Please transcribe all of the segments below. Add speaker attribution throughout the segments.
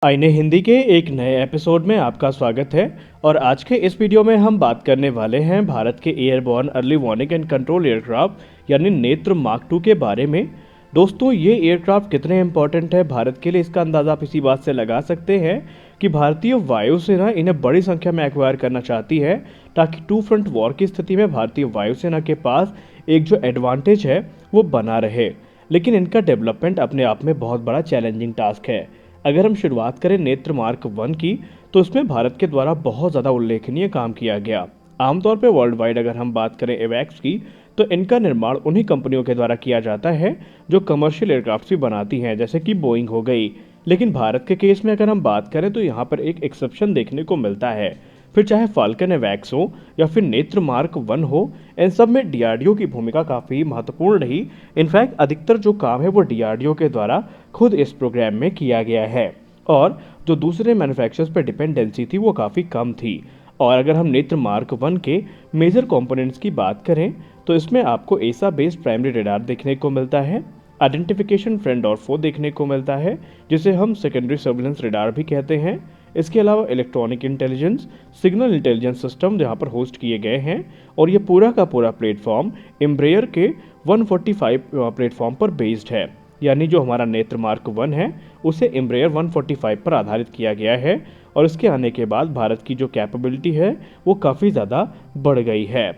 Speaker 1: आईने हिंदी के एक नए एपिसोड में आपका स्वागत है। और आज के इस वीडियो में हम बात करने वाले हैं भारत के airborne early warning and control aircraft यानी नेत्र मार्क 2 के बारे में। दोस्तों, ये एयरक्राफ्ट कितने इंपॉर्टेंट है भारत के लिए, इसका अंदाज़ा आप इसी बात से लगा सकते हैं कि भारतीय वायुसेना इन्हें बड़ी संख्या में एक्वायर करना चाहती है, ताकि टू फ्रंट वॉर की स्थिति में भारतीय वायुसेना के पास एक जो एडवांटेज है वो बना रहे। लेकिन इनका डेवलपमेंट अपने आप में बहुत बड़ा चैलेंजिंग टास्क है। अगर हम शुरुआत करें नेत्र मार्क 1 की, तो इसमें भारत के द्वारा बहुत ज़्यादा उल्लेखनीय काम किया गया। आमतौर पर वर्ल्ड वाइड अगर हम बात करें एवैक्स की, तो इनका निर्माण उन्हीं कंपनियों के द्वारा किया जाता है जो कमर्शियल एयरक्राफ्ट भी बनाती हैं, जैसे कि बोइंग हो गई। लेकिन भारत के केस में अगर हम बात करें तो यहाँ पर एक एक्सेप्शन देखने को मिलता है। फिर चाहे फाल्कन एवैक्स हो या फिर नेत्र मार्क 1 हो, इन सब में डीआरडीओ की भूमिका काफ़ी महत्वपूर्ण रही। इनफैक्ट अधिकतर जो काम है वो डीआरडीओ के द्वारा खुद इस प्रोग्राम में किया गया है, और जो दूसरे मैन्युफैक्चरर्स पर डिपेंडेंसी थी वो काफ़ी कम थी। और अगर हम नेत्र मार्क 1 के मेजर कंपोनेंट्स की बात करें, तो इसमें आपको एसा बेस्ड प्राइमरी रडार देखने को मिलता है, आइडेंटिफिकेशन फ्रेंड और फो देखने को मिलता है, जिसे हम सेकेंडरी सर्विलेंस रडार भी कहते हैं। इसके अलावा electronic intelligence, signal intelligence system जहाँ पर होस्ट किए गए हैं, और ये पूरा का पूरा प्लेटफॉर्म एम्ब्रेयर के 145 प्लेटफॉर्म पर बेस्ड है। यानी जो हमारा नेत्र मार्क 1 है उसे एम्ब्रेयर 145 पर आधारित किया गया है, और इसके आने के बाद भारत की जो कैपेबिलिटी है वो काफ़ी ज़्यादा बढ़ गई है।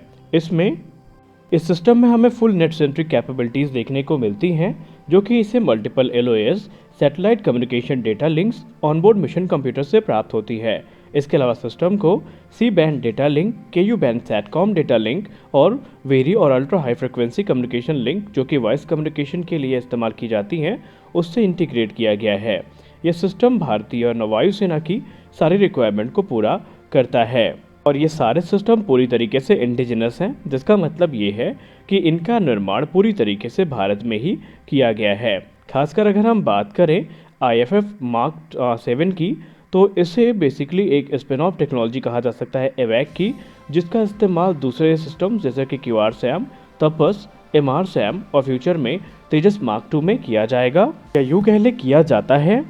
Speaker 1: इस सिस्टम में हमें फुल नेट सेंट्रिक कैपेबिलिटीज़ देखने को मिलती हैं, जो कि इसे multiple LOS, satellite communication data links, onboard mission computer से प्राप्त होती है। इसके अलावा सिस्टम को सी band data link, केयू band satcom data link और वेरी और ultra high frequency communication link, जो कि वॉइस कम्युनिकेशन के लिए इस्तेमाल की जाती हैं, उससे इंटीग्रेट किया गया है। यह सिस्टम भारतीय नौवायुसेना की सारी रिक्वायरमेंट को पूरा करता है, और ये सारे सिस्टम पूरी तरीके से इंडिजिनस हैं, जिसका मतलब ये है कि इनका निर्माण पूरी तरीके से भारत में ही किया गया है। खासकर अगर हम बात करें IFF मार्क 7 की, तो इसे बेसिकली एक स्पिन ऑफ टेक्नोलॉजी कहा जा सकता है एवैक की, जिसका इस्तेमाल दूसरे सिस्टम जैसे कि QRSAM, तपस, MRSAM और फ्यूचर में तेजस मार्क 2 में किया जाएगा, या यूँ कह ले किया जाता है।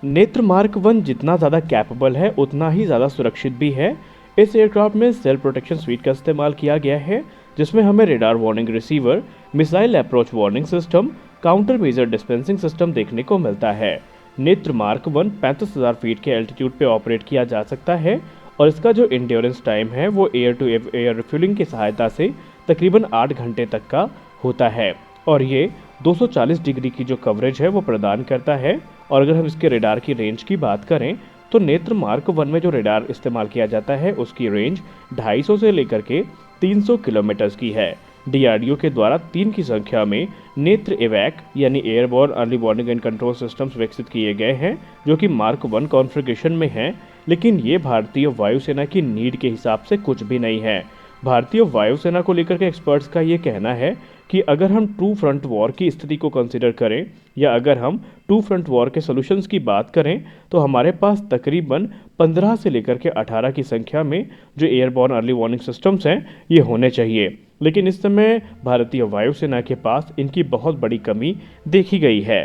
Speaker 1: नेत्र मार्क 1 जितना ज़्यादा कैपेबल है उतना ही ज़्यादा सुरक्षित भी है। इस एयरक्राफ्ट में सेल्फ प्रोटेक्शन स्वीट का इस्तेमाल किया गया है, जिसमें हमें radar warning receiver, missile approach warning system, counter measure dispensing system देखने को मिलता है। नेत्र मार्क 1 35,000 फीट के एल्टीट्यूड पे ऑपरेट किया जा सकता है, और इसका जो इंड्योरेंस टाइम है वो एयर टू एयर रिफ्यूलिंग की सहायता से तकरीबन 8 घंटे तक का होता है, और ये 240 डिग्री की जो कवरेज है वो प्रदान करता है। और अगर हम इसके रेडार की रेंज की बात करें, तो नेत्र मार्क 1 में जो रेडार इस्तेमाल किया जाता है उसकी रेंज 250 से लेकर के 300 किलोमीटर्स की है। डीआरडीओ के द्वारा 3 की संख्या में नेत्र एवैक यानी airborne early warning and control systems विकसित किए गए हैं, जो कि मार्क 1 कॉन्फ़िगरेशन में हैं। लेकिन ये भारतीय वायुसेना की नीड के हिसाब से कुछ भी नहीं है। भारतीय वायुसेना को लेकर के एक्सपर्ट्स का ये कहना है कि अगर हम टू फ्रंट वॉर की स्थिति को कंसिडर करें, या अगर हम टू फ्रंट वॉर के सॉल्यूशंस की बात करें, तो हमारे पास तकरीबन 15 से लेकर के 18 की संख्या में जो एयरबॉर्न अर्ली वार्निंग सिस्टम्स हैं ये होने चाहिए। लेकिन इस समय भारतीय वायुसेना के पास इनकी बहुत बड़ी कमी देखी गई है।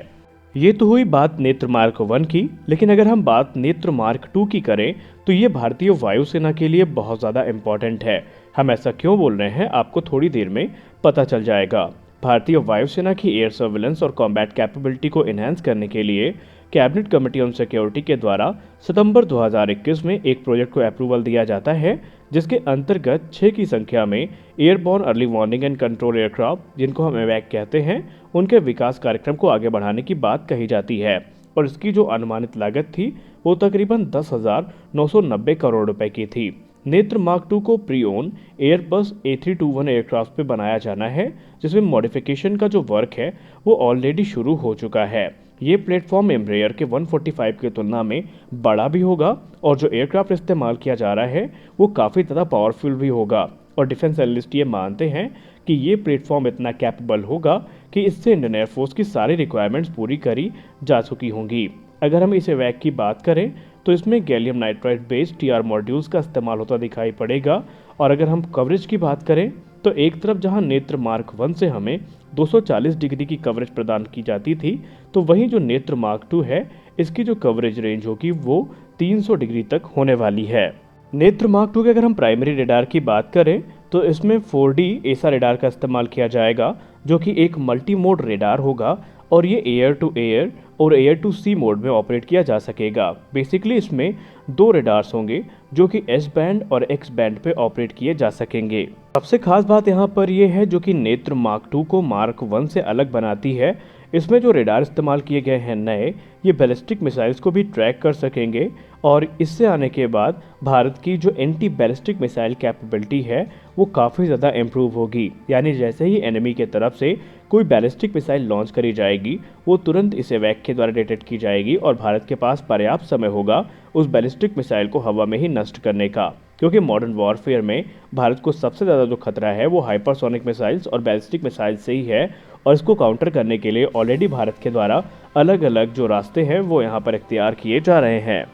Speaker 1: ये तो हुई बात नेत्र मार्क 1 की, लेकिन अगर हम बात नेत्र मार्क 2 की करें, तो ये भारतीय वायुसेना के लिए बहुत ज़्यादा इम्पॉर्टेंट है। हम ऐसा क्यों बोल रहे हैं आपको थोड़ी देर में पता चल जाएगा। भारतीय वायुसेना की एयर सर्विलेंस और कॉम्बैट कैपेबिलिटी को इन्हेंस करने के लिए कैबिनेट कमेटी ऑन सिक्योरिटी के द्वारा सितंबर 2021 में एक प्रोजेक्ट को अप्रूवल दिया जाता है, जिसके अंतर्गत 6 की संख्या में airborne early warning and control aircraft, जिनको हम एवैक कहते हैं, उनके विकास कार्यक्रम को आगे बढ़ाने की बात कही जाती है। और इसकी जो अनुमानित लागत थी वो तकरीबन 10,990 करोड़ रुपए की थी। नेत्र मार्क 2 को pre own Airbus A321 aircraft पे बनाया जाना है, जिसमें मॉडिफिकेशन का जो वर्क है वो ऑलरेडी शुरू हो चुका है। ये प्लेटफॉर्म एम्ब्रेयर के 145 की तुलना में बड़ा भी होगा, और जो एयरक्राफ्ट इस्तेमाल किया जा रहा है वो काफ़ी ज़्यादा पावरफुल भी होगा। और डिफेंस एनालिस्ट ये मानते हैं कि ये प्लेटफॉर्म इतना कैपेबल होगा कि इससे इंडियन एयरफोर्स की सारी रिक्वायरमेंट्स पूरी करी जा चुकी होंगी। अगर हम इस एवैक की बात करें, तो इसमें gallium nitride based TR modules का इस्तेमाल होता दिखाई पड़ेगा। और अगर हम कवरेज की बात करें, तो एक तरफ जहां नेत्र मार्क 1 से हमें 240 डिग्री की कवरेज प्रदान की जाती थी, तो वहीं जो नेत्र मार्क 2 है इसकी जो कवरेज रेंज होगी वो 300 डिग्री तक होने वाली है। नेत्र मार्क टू के अगर हम प्राइमरी रेडार की बात करें तो इसमें 4D एसा रेडार का इस्तेमाल किया जाएगा, जो कि एक मल्टी मोड रेडार होगा और ये एयर टू एयर और एयर टू सी मोड में ऑपरेट किया जा सकेगा। बेसिकली इसमें दो रेडार्स होंगे जो कि एस बैंड और एक्स बैंड पे ऑपरेट किए जा सकेंगे। सबसे खास बात यहाँ पर यह है जो कि नेत्र मार्क टू को मार्क वन से अलग बनाती है, इसमें जो रेडार इस्तेमाल किए गए हैं नए, ये बैलिस्टिक मिसाइल्स को भी ट्रैक कर सकेंगे और इससे आने के बाद भारत की जो एंटी बैलिस्टिक मिसाइल कैपेबिलिटी है वो काफ़ी ज़्यादा इम्प्रूव होगी। यानी जैसे ही एनिमी के तरफ से कोई बैलिस्टिक मिसाइल लॉन्च करी जाएगी वो तुरंत इसे वैक के द्वारा डिटेक्ट की जाएगी और भारत के पास पर्याप्त समय होगा उस बैलिस्टिक मिसाइल को हवा में ही नष्ट करने का, क्योंकि मॉडर्न वॉरफेयर में भारत को सबसे ज़्यादा जो खतरा है वो हाइपरसोनिक मिसाइल्स और बैलिस्टिक मिसाइल्स से ही है और इसको काउंटर करने के लिए ऑलरेडी भारत के द्वारा अलग अलग जो रास्ते हैं वो यहाँ पर इख्तियार किए जा रहे हैं।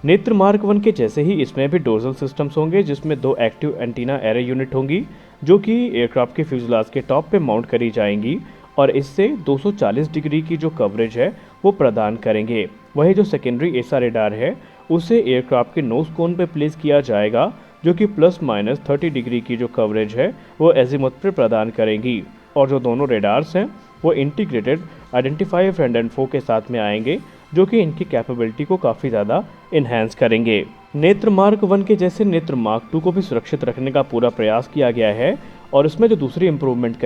Speaker 1: नेत्र मार्क वन के जैसे ही इसमें भी डोर्सल सिस्टम्स होंगे जिसमें दो एक्टिव एंटीना एरे यूनिट होंगी जो कि एयरक्राफ्ट के फ्यूजलाज के टॉप पे माउंट करी जाएंगी और इससे 240 डिग्री की जो कवरेज है वो प्रदान करेंगे। वही जो सेकेंडरी एसा रेडार है उसे एयरक्राफ्ट के नोज कोन पे प्लेस किया जाएगा जो कि ±30 डिग्री की जो कवरेज है वो एजीमुथ पे प्रदान करेंगी और जो दोनों रेडार्स हैं वो इंटीग्रेटेड आइडेंटिफाई फ्रेंड एंड फो के साथ में आएंगे जो कि इनकी कैपेबिलिटी को काफ़ी ज़्यादा इन्हेंस करेंगे। नेत्र मार्क वन के जैसे नेत्र मार्क टू को भी सुरक्षित रखने का पूरा प्रयास किया गया है और इसमें जो दूसरी इम्प्रूवमेंट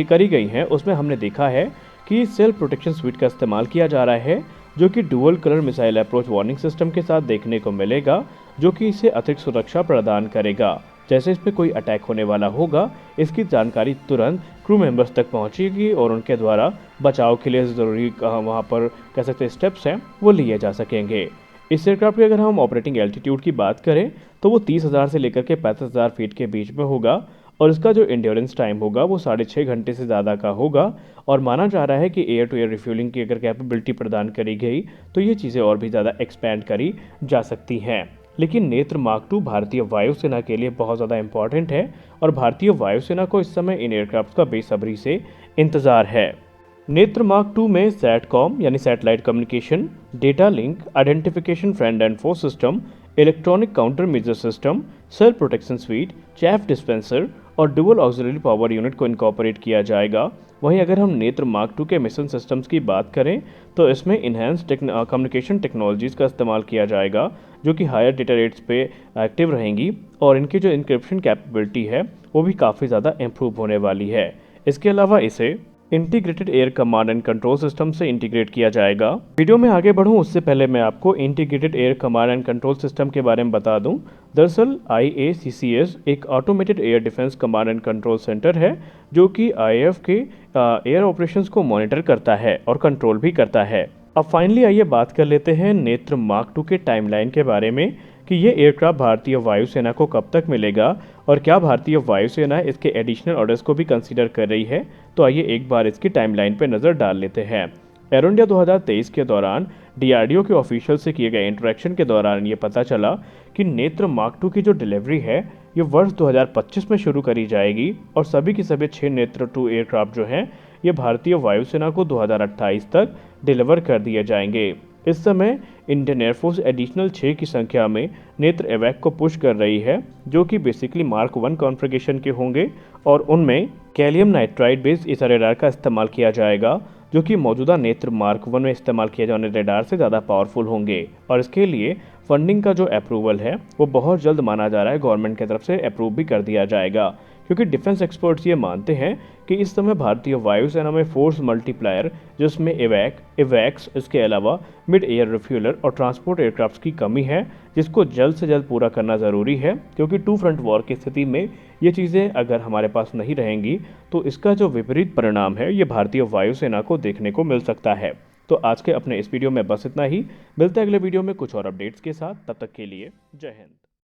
Speaker 1: करी गई हैं उसमें हमने देखा है कि सेल्फ प्रोटेक्शन स्वीट का इस्तेमाल किया जा रहा है जो कि dual colour missile approach warning system के साथ देखने को मिलेगा, जो कि इसे अतिरिक्त सुरक्षा प्रदान करेगा। जैसे इसमें कोई अटैक होने वाला होगा इसकी जानकारी तुरंत क्रू मेंबर्स तक पहुंचेगी और उनके द्वारा बचाव के लिए ज़रूरी वहां पर कह सकते स्टेप्स हैं वो लिए जा सकेंगे। इस एयरक्राफ्ट की अगर हम ऑपरेटिंग एल्टीट्यूड की बात करें तो वो 30,000 से लेकर के 35,000 फीट के बीच में होगा और इसका जो इंड्योरेंस टाइम होगा वो 6.5 घंटे से ज़्यादा का होगा और माना जा रहा है कि एयर टू एयर रिफ्यूलिंग की अगर कैपेबिलिटी प्रदान करी गई तो ये चीज़ें और भी ज़्यादा एक्सपैंड करी जा सकती हैं। लेकिन नेत्र मार्क टू भारतीय वायुसेना के लिए बहुत ज़्यादा इंपॉर्टेंट है और भारतीय वायुसेना को इस समय इन एयरक्राफ्ट का बेसब्री से इंतज़ार है। नेत्र मार्क टू में सैटकॉम यानी satellite communication, data link, identification friend and foe system, electronic counter measure system, self protection suite, chaff dispenser और डुअल ऑक्सिलरी पावर यूनिट को इनकॉर्पोरेट किया जाएगा। वहीं अगर हम नेत्र मार्क टू के मिशन सिस्टम्स की बात करें तो इसमें इन्हेंस्ड कम्युनिकेशन टेक्नोलॉजीज़ का इस्तेमाल किया जाएगा जो कि हायर डेटा रेट्स पे एक्टिव रहेंगी और इनकी जो इंक्रिप्शन कैपेबिलिटी है वो भी काफ़ी ज़्यादा इम्प्रूव होने वाली है। इसके अलावा इसे integrated air command and control system से इंटीग्रेट किया जाएगा। वीडियो में आगे बढ़ूं उससे पहले मैं आपको integrated air command and control system के बारे में बता दूं। दरअसल IACCS एक automated air defence command and control centre है जो कि IAF के एयर ऑपरेशंस को मॉनिटर करता है और कंट्रोल भी करता है। अब फाइनली आइए बात कर लेते हैं नेत्र मार्क टू के टाइमलाइन के बारे में कि ये एयरक्राफ्ट भारतीय वायुसेना को कब तक मिलेगा और क्या भारतीय वायुसेना इसके एडिशनल ऑर्डर्स को भी कंसीडर कर रही है। तो आइए एक बार इसकी टाइमलाइन पर नज़र डाल लेते हैं। एरो इंडिया 2023 के दौरान DRDO के ऑफिशियल से किए गए इंटरेक्शन के दौरान ये पता चला कि नेत्र मार्क टू की जो डिलीवरी है ये वर्ष 2025 में शुरू करी जाएगी और सभी के सभी 6 नेत्र 2 एयरक्राफ्ट जो हैं ये भारतीय वायुसेना को 2028 तक डिलीवर कर दिए जाएंगे। इस समय इंडियन एयरफोर्स एडिशनल 6 की संख्या में नेत्र एवैक को पुश कर रही है जो कि बेसिकली मार्क 1 कॉन्फ़िगरेशन के होंगे और उनमें गैलियम नाइट्राइड बेस्ड एसा रेडार का इस्तेमाल किया जाएगा जो कि मौजूदा नेत्र मार्क 1 में इस्तेमाल किए जाने रेडार से ज़्यादा पावरफुल होंगे और इसके लिए फंडिंग का जो अप्रूवल है वो बहुत जल्द माना जा रहा है गवर्नमेंट की तरफ से अप्रूव भी कर दिया जाएगा, क्योंकि डिफेंस एक्सपर्ट्स ये मानते हैं कि इस समय भारतीय वायुसेना में फोर्स मल्टीप्लायर जिसमें इवैक्स इसके अलावा मिड एयर रिफ्यूलर और ट्रांसपोर्ट एयरक्राफ्ट की कमी है जिसको जल्द से जल्द पूरा करना ज़रूरी है, क्योंकि 2 फ्रंट वॉर की स्थिति में ये चीज़ें अगर हमारे पास नहीं रहेंगी तो इसका जो विपरीत परिणाम है ये भारतीय वायुसेना को देखने को मिल सकता है। तो आज के अपने इस वीडियो में बस इतना ही। मिलते हैं अगले वीडियो में कुछ और अपडेट्स के साथ, तब तक के लिए जय हिंद।